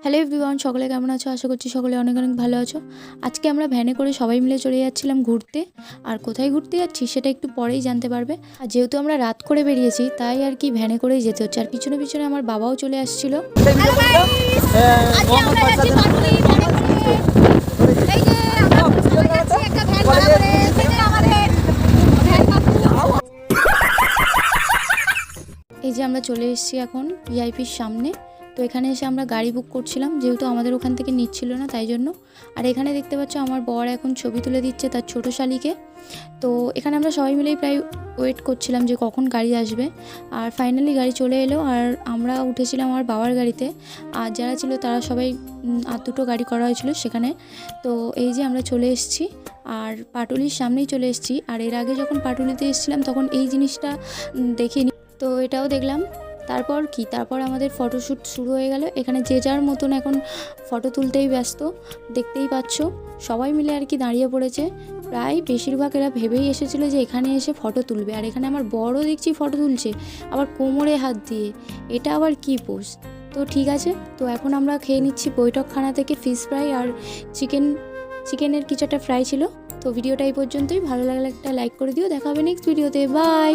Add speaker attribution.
Speaker 1: Hello everyone, সকলে কেমন আছো? আশা করছি সকলে অনেক অনেক ভালো আছো। আজকে আমরা ভ্যানে করে সবাই মিলে চলে যাচ্ছিলাম ঘুরতে। আর কোথায় ঘুরতে যাচ্ছি সেটা একটু পরেই জানতে পারবে। আর যেহেতু আমরা রাত করে বেরিয়েছি তাই আর কি ভ্যানে করেই যেতে হচ্ছে। আর পিছনে পিছনে আমার বাবাও চলে আসছিল। এই যে আমরা চলে এসেছি এখন ভিআইপির সামনে। তো এখানে এসে আমরা গাড়ি বুক করছিলাম, যেহেতু আমাদের ওখান থেকে নিচ্ছিল না তাই জন্য। আর এখানে দেখতে পাচ্ছ আমার বর এখন ছবি তুলে দিচ্ছে তার ছোট শালিকে। তো এখানে আমরা সবাই মিলেই প্রায় ওয়েট করছিলাম যে কখন গাড়ি আসবে। আর ফাইনালি গাড়ি চলে এলো আর আমরা উঠেছিলাম আমার বাবার গাড়িতে। আর যারা ছিল তারা সবাই আর দুটো গাড়ি করা হয়েছিল সেখানে। তো এই যে আমরা চলে এসেছি আর পাটুলির সামনেই চলে এসেছি। আর এর আগে যখন পাটুলিতে এসেছিলাম তখন এই জিনিসটা দেখিনি, তো এটাও দেখলাম। তারপর আমাদের ফটোশ্যুট শুরু হয়ে গেল। এখানে যে যার মতন এখন ফটো তুলতেই ব্যস্ত, দেখতেই পাচ্ছ সবাই মিলে আর কি দাঁড়িয়ে পড়েছে। প্রায় বেশিরভাগ এরা ভেবেই এসেছিলো যে এখানে এসে ফটো তুলবে। আর এখানে আমার বড়ও দেখছি ফটো তুলছে, আবার কোমরে হাত দিয়ে। এটা আবার কি পোজ? তো ঠিক আছে, তো এখন আমরা খেয়ে নিচ্ছি বৈঠকখানা থেকে ফিশ ফ্রাই আর চিকেনের কিছু একটা ফ্রাই ছিল। তো ভিডিওটা এই পর্যন্তই। ভালো লাগলে একটা লাইক করে দিও। দেখা হবে নেক্সট ভিডিওতে। বাই।